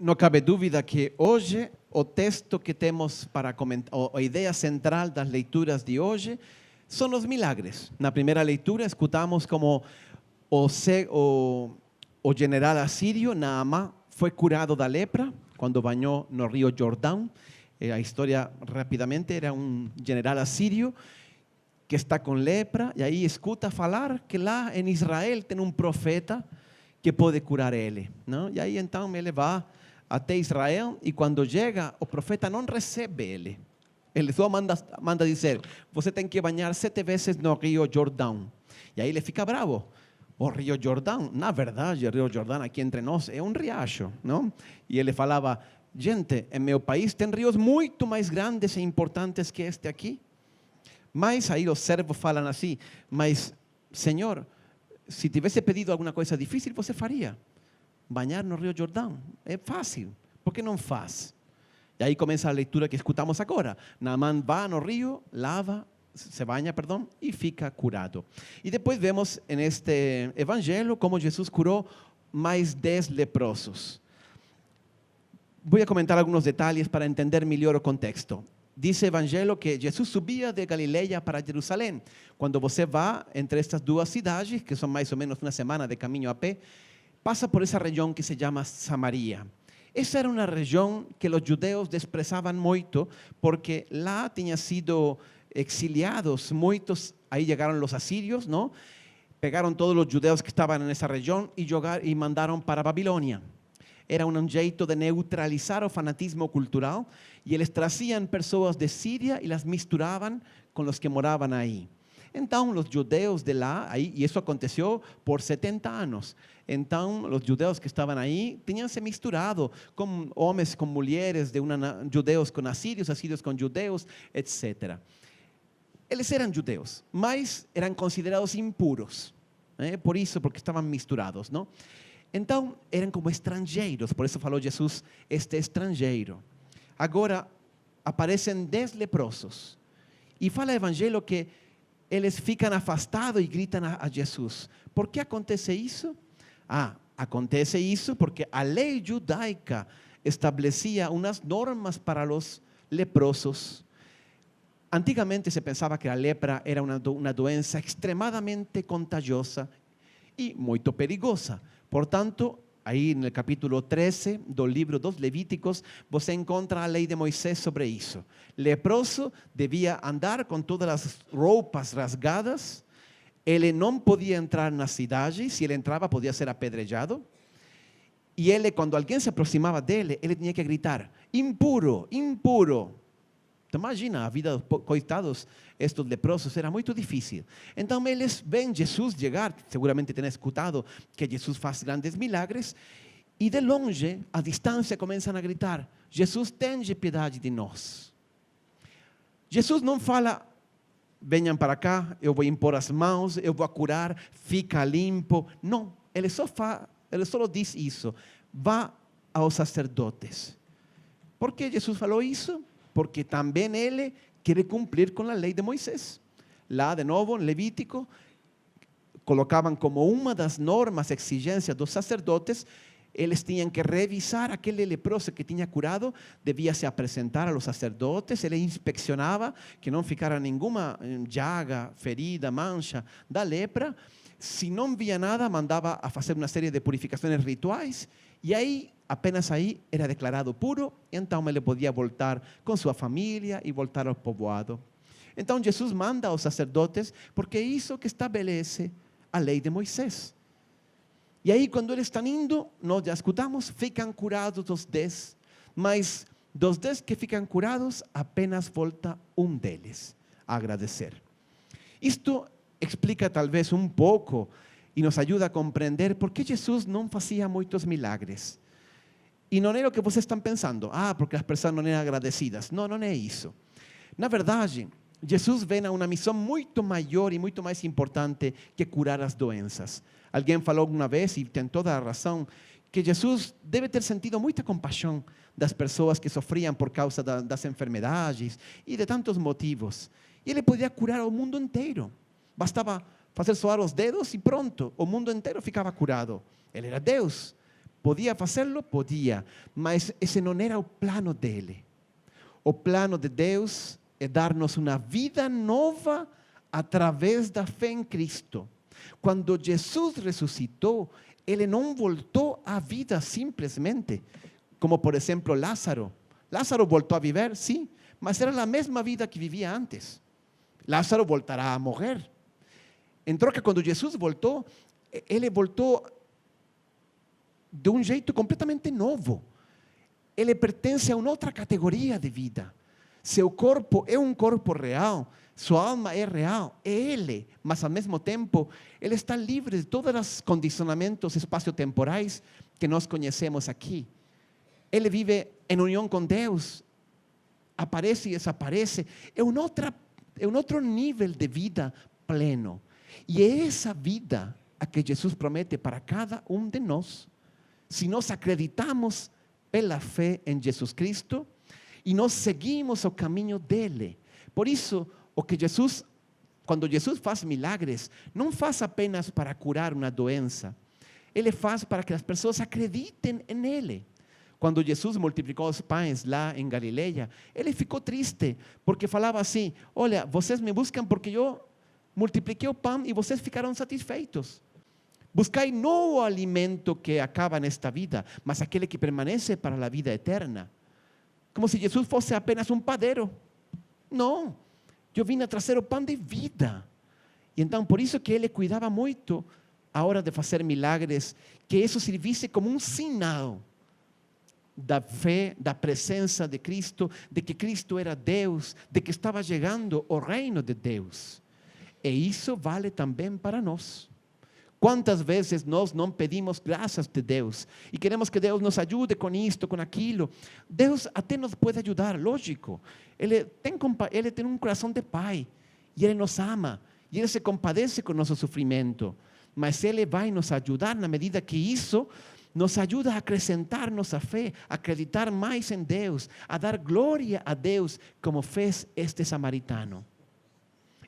Não cabe dúvida que hoje o texto que temos para comentar, a ideia central das leituras de hoje, são os milagres. Na primeira leitura, escutamos como o general assírio, Naamã, foi curado da lepra quando banhou no rio Jordão. A história, rapidamente, era um general assírio que está com lepra e aí escuta falar que lá em Israel tem um profeta que pode curar ele. Não? E aí então ele vai até Israel e quando chega, o profeta não recebe ele. Ele só manda dizer, você tem que banhar 7 vezes no rio Jordão. E aí ele fica bravo. O rio Jordão, na verdade, o rio Jordão aqui entre nós é um riacho, não? E ele falava, gente, em meu país tem rios muito mais grandes e importantes que este aqui. Mas aí os servos falam assim, mas, Senhor, se tivesse pedido alguma coisa difícil, você faria. Banhar no rio Jordão, é fácil, por que não faz? E aí começa a leitura que escutamos agora. Naamã vai no rio, se banha, e fica curado. E depois vemos neste evangelho como Jesus curou mais 10 leprosos. Vou comentar alguns detalhes para entender melhor o contexto. Diz o evangelho que Jesus subia de Galileia para Jerusalém. Quando você vai entre estas duas cidades, que são mais ou menos uma semana de caminho a pé, passa por essa região que se chama Samaria. Essa era uma região que os judeus desprezavam muito, porque lá tinham sido exiliados muitos, aí chegaram os assírios, não? Pegaram todos os judeus que estavam nessa região e mandaram para a Babilônia. Era um jeito de neutralizar o fanatismo cultural e eles traziam pessoas de Síria e las misturavam com os que moravam aí. Então, os judeus de lá, e isso aconteceu por 70 anos. Então, os judeus que estavam aí tinham se misturado com homens, com mulheres, judeus com assírios, assírios com judeus, etc. Eles eram judeus, mas eram considerados impuros. Por isso, porque estavam misturados, não? Então, eram como estrangeiros, por isso falou Jesus, este estrangeiro. Agora, aparecem 10 leprosos. E fala o evangelho que eles ficam afastados e gritam a Jesus. Por que acontece isso? Acontece isso porque a lei judaica estabelecia umas normas para os leprosos. Antigamente se pensava que a lepra era uma doença extremadamente contagiosa e muito perigosa. Portanto, aí no capítulo 13 do livro dos Levíticos, você encontra a lei de Moisés sobre isso. Leproso devia andar com todas as roupas rasgadas, ele não podia entrar na cidade, se ele entrava podia ser apedrejado, e ele, quando alguém se aproximava dele, ele tinha que gritar, impuro, impuro. Então, imagina, a vida dos coitados, estes leprosos, era muito difícil. Então, eles veem Jesus chegar, seguramente têm escutado que Jesus faz grandes milagres, e de longe, à distância, começam a gritar, Jesus, tem piedade de nós. Jesus não fala, venham para cá, eu vou impor as mãos, eu vou curar, fica limpo. Não, ele só diz isso, vá aos sacerdotes. Por que Jesus falou isso? Porque também ele quer cumprir com a lei de Moisés. Lá, de novo, em Levítico, colocavam como uma das normas, exigências dos sacerdotes, eles tinham que revisar aquele leproso que tinha curado, devia se apresentar aos sacerdotes, ele inspeccionava que não ficara nenhuma llaga, ferida, mancha da lepra. Se não via nada, mandava a fazer uma série de purificações rituais, e aí, apenas aí, era declarado puro, então ele podia voltar com sua família e voltar ao povoado. Então, Jesus manda aos sacerdotes, porque é isso que estabelece a lei de Moisés. E aí, quando eles estão indo, nós já escutamos, ficam curados os 10, mas dos 10 que ficam curados, apenas volta um deles a agradecer. Isto explica talvez um pouco e nos ajuda a compreender por que Jesus não fazia muitos milagres. E não é o que vocês estão pensando, porque as pessoas não eram agradecidas. Não, não é isso. Na verdade, Jesus vem a uma missão muito maior e muito mais importante que curar as doenças. Alguém falou uma vez, e tem toda a razão, que Jesus deve ter sentido muita compaixão das pessoas que sofriam por causa das enfermidades e de tantos motivos. E ele podia curar o mundo inteiro. Bastava fazer soar os dedos e pronto, o mundo inteiro ficava curado. Ele era Deus. Podia fazê-lo? Podia, mas esse não era o plano dele. O plano de Deus é dar-nos uma vida nova através da fé em Cristo. Quando Jesus ressuscitou, Ele não voltou à vida simplesmente, como por exemplo Lázaro. Lázaro voltou a viver, sim, mas era a mesma vida que vivia antes. Lázaro voltará a morrer. Em troca, quando Jesus voltou, Ele voltou de um jeito completamente novo. Ele pertence a uma outra categoria de vida. Seu corpo é um corpo real, sua alma é real, é Ele, mas ao mesmo tempo, Ele está livre de todos os condicionamentos espaciotemporais que nós conhecemos aqui. Ele vive em união com Deus, aparece e desaparece, é um outro nível de vida pleno. E é essa vida a que Jesus promete para cada um de nós. Se nós acreditamos pela fé em Jesus Cristo e nós seguimos o caminho dele. Por isso, quando Jesus faz milagres, não faz apenas para curar uma doença. Ele faz para que as pessoas acreditem nele. Quando Jesus multiplicou os pães lá em Galileia, ele ficou triste, porque falava assim: olha, vocês me buscam porque eu multipliquei o pão e vocês ficaram satisfeitos. Buscai não o alimento que acaba nesta vida, mas aquele que permanece para a vida eterna. Como se Jesus fosse apenas um padeiro. Não, eu vim a trazer o pão de vida. E então, por isso que ele cuidava muito, a hora de fazer milagres, que isso servisse como um sinal da fé, da presença de Cristo, de que Cristo era Deus, de que estava chegando o reino de Deus. E isso vale também para nós. Quantas vezes nós não pedimos graças de Deus e queremos que Deus nos ajude com isto, com aquilo? Deus até nos pode ajudar, lógico. Ele tem um coração de pai e Ele nos ama e Ele se compadece com o nosso sofrimento. Mas Ele vai nos ajudar na medida que isso nos ajuda a acrescentar nossa fé, a acreditar mais em Deus, a dar glória a Deus, como fez este samaritano.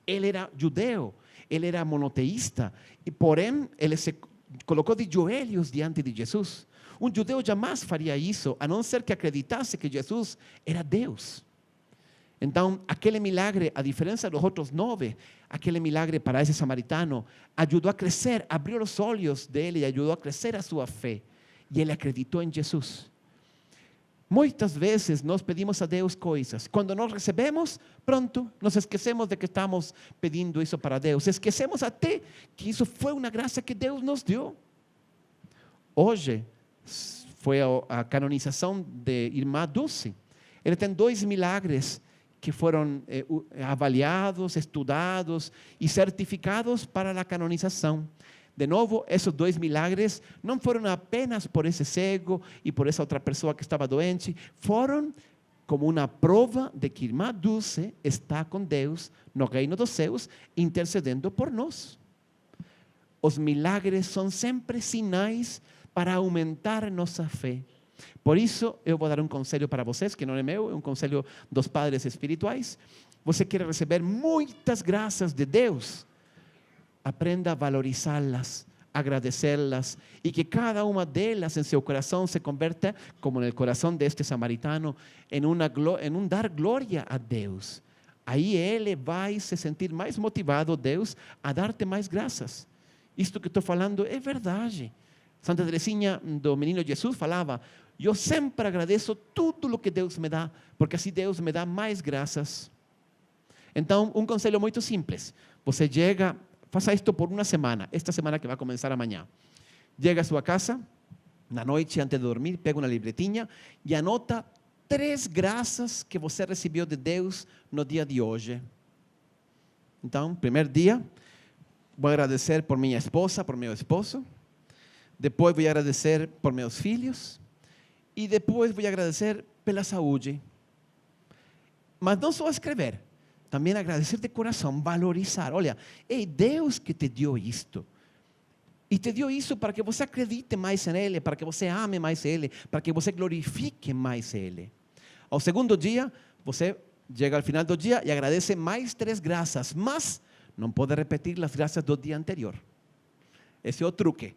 Ele era judeu, ele era monoteísta, e porém ele se colocou de joelhos diante de Jesus. Um judeu jamais faria isso, a não ser que acreditasse que Jesus era Deus. Então, aquele milagre, a diferença dos outros 9, aquele milagre para esse samaritano, ajudou a crescer, abriu os olhos dele, ajudou a crescer a sua fé. E ele acreditou em Jesus. Muitas vezes nós pedimos a Deus coisas. Quando nós recebemos, pronto, nos esquecemos de que estamos pedindo isso para Deus. Esquecemos até que isso foi uma graça que Deus nos deu. Hoje foi a canonização de Irmã Dulce. Ele tem 2 milagres que foram avaliados, estudados e certificados para a canonização. De novo, esses 2 milagres não foram apenas por esse cego e por essa outra pessoa que estava doente, foram como uma prova de que Irmã Dulce está com Deus no reino dos céus, intercedendo por nós. Os milagres são sempre sinais para aumentar nossa fé. Por isso, eu vou dar um conselho para vocês, que não é meu, é um conselho dos padres espirituais. Você quer receber muitas graças de Deus? Aprenda a valorizá-las, agradecê-las e que cada uma delas em seu coração se converta, como no coração deste samaritano, em um dar glória a Deus. Aí ele vai se sentir mais motivado, Deus, a dar-te mais graças. Isto que estou falando é verdade. Santa Teresinha do Menino Jesus falava: eu sempre agradeço tudo o que Deus me dá, porque assim Deus me dá mais graças. Então, um conselho muito simples. Você chega, faça isto por uma semana, esta semana que vai começar amanhã. Chega à sua casa, na noite antes de dormir, pega uma libretinha e anota 3 graças que você recebeu de Deus no dia de hoje. Então, primeiro dia, vou agradecer por minha esposa, por meu esposo. Depois vou agradecer por meus filhos. E depois vou agradecer pela saúde. Mas não só escrever, também agradecer de coração, valorizar. Olha, é Deus que te deu isto. E te deu isso para que você acredite mais em Ele, para que você ame mais Ele, para que você glorifique mais Ele. Ao segundo dia, você chega ao final do dia e agradece mais 3 graças, mas não pode repetir as graças do dia anterior. Esse é o truque.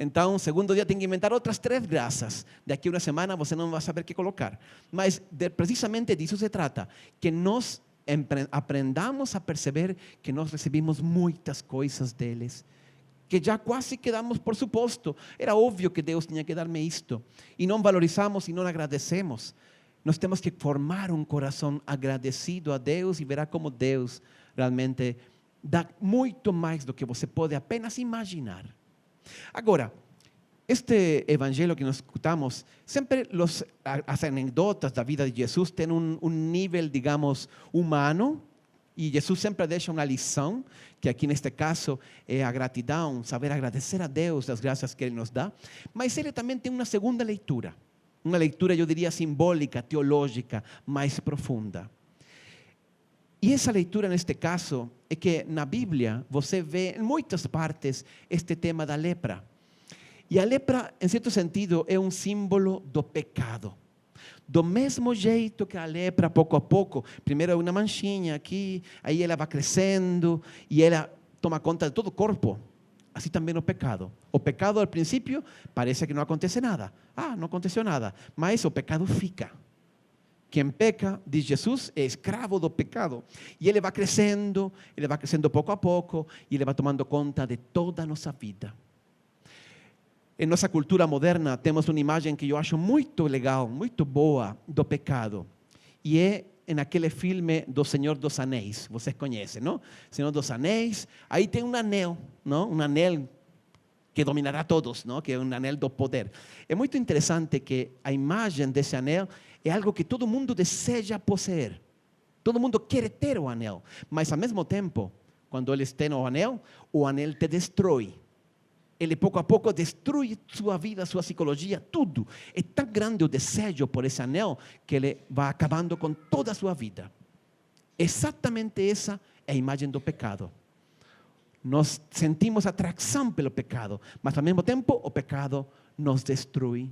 Então, segundo dia tem que inventar outras 3 graças. Daqui a uma semana você não vai saber o que colocar. Mas precisamente disso se trata, que nós aprendamos a perceber que nós recebemos muitas coisas deles, que já quase quedamos por suposto. Era óbvio que Deus tinha que dar-me isto. E não valorizamos e não agradecemos. Nós temos que formar um coração agradecido a Deus e verá como Deus realmente dá muito mais do que você pode apenas imaginar. Agora, este evangelho que nós escutamos, sempre as anedotas da vida de Jesus têm um nível, digamos, humano, e Jesus sempre deixa uma lição, que aqui neste caso é a gratidão, saber agradecer a Deus das graças que Ele nos dá, mas ele também tem uma segunda leitura, uma leitura, eu diria, simbólica, teológica, mais profunda. E essa leitura, neste caso, é que na Bíblia você vê em muitas partes este tema da lepra. E a lepra, em certo sentido, é um símbolo do pecado. Do mesmo jeito que a lepra, pouco a pouco, primeiro é uma manchinha aqui, aí ela vai crescendo e ela toma conta de todo o corpo. Assim também o pecado. O pecado, ao princípio, parece que não acontece nada. Não aconteceu nada. Mas o pecado fica. Quem peca, diz Jesus, é escravo do pecado. E ele vai crescendo pouco a pouco, e ele vai tomando conta de toda a nossa vida. Em nossa cultura moderna, temos uma imagem que eu acho muito legal, muito boa do pecado. E é naquele filme do Senhor dos Anéis. Vocês conhecem, não? Senhor dos Anéis. Aí tem um anel, não? Um anel que dominará todos, não? Que é um anel do poder. É muito interessante que a imagem desse anel é algo que todo mundo deseja possuir. Todo mundo quer ter o anel. Mas, ao mesmo tempo, quando eles têm o anel te destrói. Ele pouco a pouco destrui sua vida, sua psicologia, tudo. É tão grande o desejo por esse anel que ele vai acabando com toda a sua vida. Exatamente essa é a imagem do pecado. Nós sentimos atração pelo pecado, mas ao mesmo tempo o pecado nos destrui.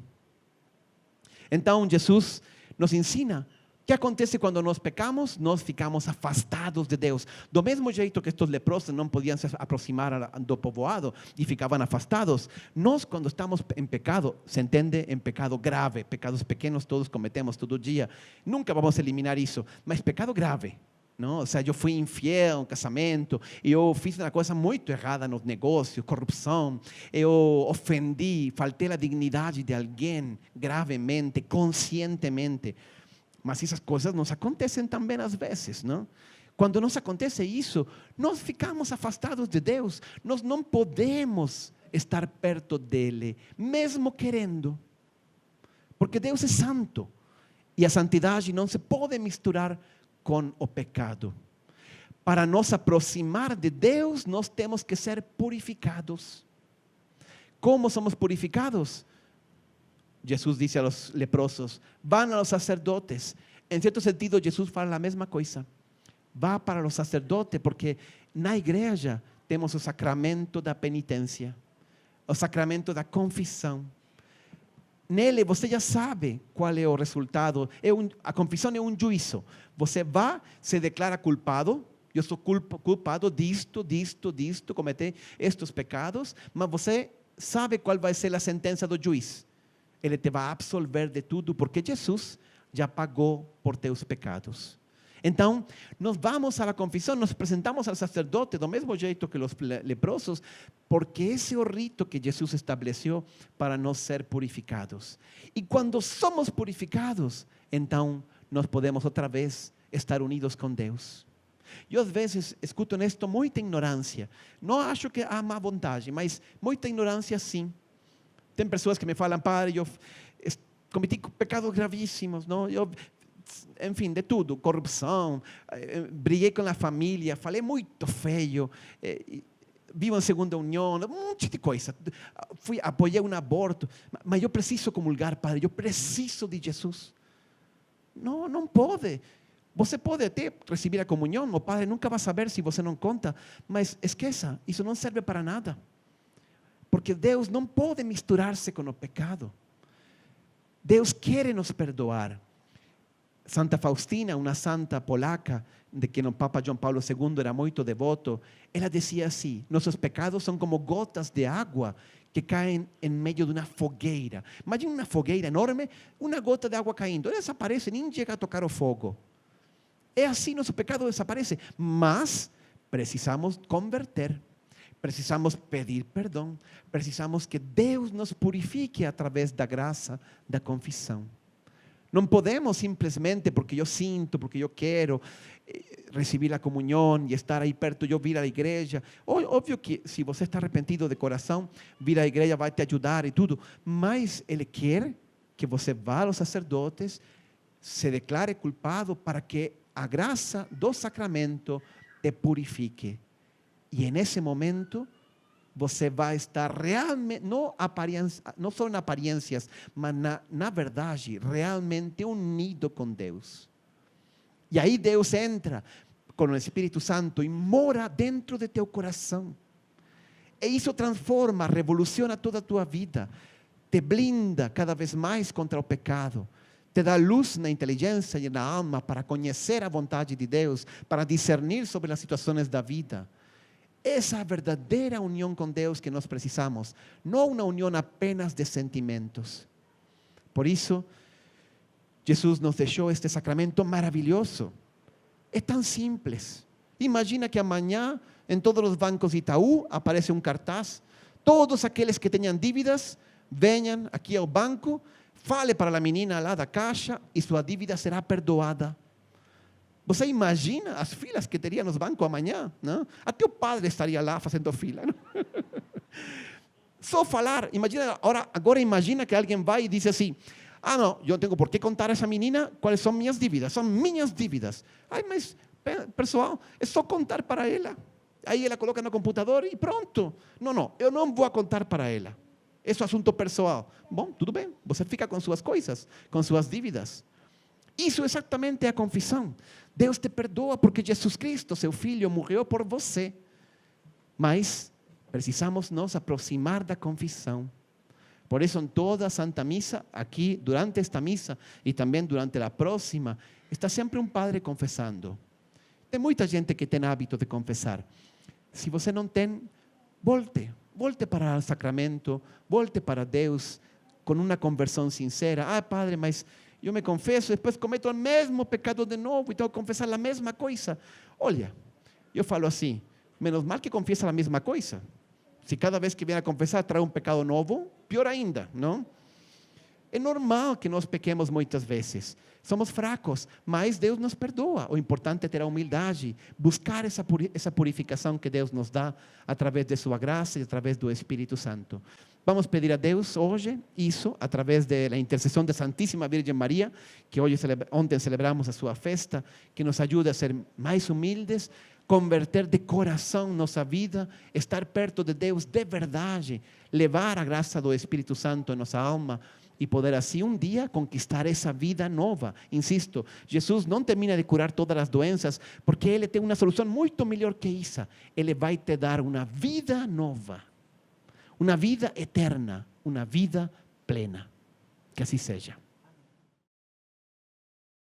Então Jesus nos ensina o que acontece quando nós pecamos. Nós ficamos afastados de Deus. Do mesmo jeito que estes leprosos não podiam se aproximar do povoado e ficavam afastados, nós, quando estamos em pecado, se entende em pecado grave, pecados pequenos todos cometemos todo dia, nunca vamos eliminar isso, mas pecado grave. Não? Ou seja, eu fui infiel no casamento, eu fiz uma coisa muito errada nos negócios, corrupção, eu ofendi, faltei a dignidade de alguém gravemente, conscientemente. Mas essas coisas nos acontecem também às vezes, não? Quando nos acontece isso, nós ficamos afastados de Deus, nós não podemos estar perto dele, mesmo querendo, porque Deus é santo e a santidade não se pode misturar com o pecado. Para nos aproximar de Deus, nós temos que ser purificados. Como somos purificados? Jesus disse aos leprosos: vão aos sacerdotes. Em certo sentido, Jesus fala a mesma coisa. Vá para os sacerdotes, porque na igreja temos o sacramento da penitência, o sacramento da confissão. Nele você já sabe qual é o resultado. A confissão é um juízo. Você vai, se declara culpado. Eu sou culpado disto, cometi estes pecados. Mas você sabe qual vai ser a sentença do juiz. Ele te vai absolver de tudo, porque Jesus já pagou por teus pecados. Então, nós vamos à confissão, nos apresentamos ao sacerdote do mesmo jeito que os leprosos, porque esse é o rito que Jesus estabeleceu para nós ser purificados. E quando somos purificados, então nós podemos outra vez estar unidos com Deus. Eu às vezes escuto nisto muita ignorância. Não acho que há má vontade, mas muita ignorância sim. Tem pessoas que me falam: padre, eu cometi pecados gravíssimos, não? Enfim, de tudo, corrupção, briguei com a família, falei muito feio, vivo em segunda união, um monte de coisa. Apoiei um aborto, mas eu preciso comulgar, padre, eu preciso de Jesus. Não pode. Você pode até receber a comunhão, o padre nunca vai saber se você não conta, mas esqueça, isso não serve para nada. Porque Deus não pode misturar-se com o pecado. Deus quer nos perdoar. Santa Faustina, uma santa polaca, de que o Papa João Paulo II era muito devoto, ela dizia assim: nossos pecados são como gotas de água que caem em meio de uma fogueira. Imagina uma fogueira enorme, uma gota de água caindo, ela desaparece, nem chega a tocar o fogo. É assim, nosso pecado desaparece, mas precisamos converter, precisamos pedir perdão, precisamos que Deus nos purifique através da graça da confissão. Não podemos simplesmente porque eu sinto, porque eu quero receber a comunhão e estar aí perto, eu vir à igreja. Óbvio que se você está arrependido de coração, vir à igreja vai te ajudar e tudo, mas Ele quer que você vá aos sacerdotes, se declare culpado para que a graça do sacramento te purifique. E nesse momento você vai estar realmente, não só em aparências, mas na verdade, realmente unido com Deus. E aí Deus entra com o Espírito Santo e mora dentro de teu coração. E isso transforma, revoluciona toda a tua vida, te blinda cada vez mais contra o pecado, te dá luz na inteligência e na alma para conhecer a vontade de Deus, para discernir sobre as situações da vida. Essa é a verdadeira união com Deus que nós precisamos, não uma união apenas de sentimentos. Por isso, Jesus nos deixou este sacramento maravilhoso. É tão simples. Imagina que amanhã, em todos os bancos de Itaú, aparece um cartaz. Todos aqueles que tenham dívidas, venham aqui ao banco, fale para a menina lá da caixa e sua dívida será perdoada. Você imagina as filas que teria nos bancos amanhã? Não? Até o padre estaria lá fazendo fila. Não? Só falar, imagina, agora imagina que alguém vai e diz assim: ah, não, eu não tenho por que contar a essa menina quais são minhas dívidas, são minhas dívidas. Ai, mas, pessoal, é só contar para ela. Aí ela coloca no computador e pronto. Não, eu não vou contar para ela. Esse é um assunto pessoal. Bom, tudo bem, você fica com suas coisas, com suas dívidas. Isso exatamente é a confissão. Deus te perdoa porque Jesus Cristo, seu Filho, morreu por você. Mas precisamos nos aproximar da confissão. Por isso, em toda a Santa Missa, aqui, durante esta missa e também durante a próxima, está sempre um padre confessando. Tem muita gente que tem hábito de confessar. Se você não tem, volte para o sacramento, volte para Deus com uma conversão sincera. Ah, padre, mas eu me confesso, depois cometo o mesmo pecado de novo e tenho que confessar a mesma coisa. Olha, eu falo assim, menos mal que confiesa a mesma coisa. Se cada vez que vem a confessar traz um pecado novo, pior ainda, não? É normal que nós pequemos muitas vezes. Somos fracos, mas Deus nos perdoa. O importante é ter a humildade, buscar essa purificação que Deus nos dá através de sua graça e através do Espírito Santo. Vamos pedir a Deus hoje isso, através da intercessão da Santíssima Virgem Maria, que ontem celebramos a sua festa, que nos ajude a ser mais humildes, converter de coração nossa vida, estar perto de Deus de verdade, levar a graça do Espírito Santo em nossa alma e poder assim um dia conquistar essa vida nova. Insisto, Jesus não termina de curar todas as doenças, porque Ele tem uma solução muito melhor que isso. Ele vai te dar uma vida nova, uma vida eterna, uma vida plena. Que assim seja.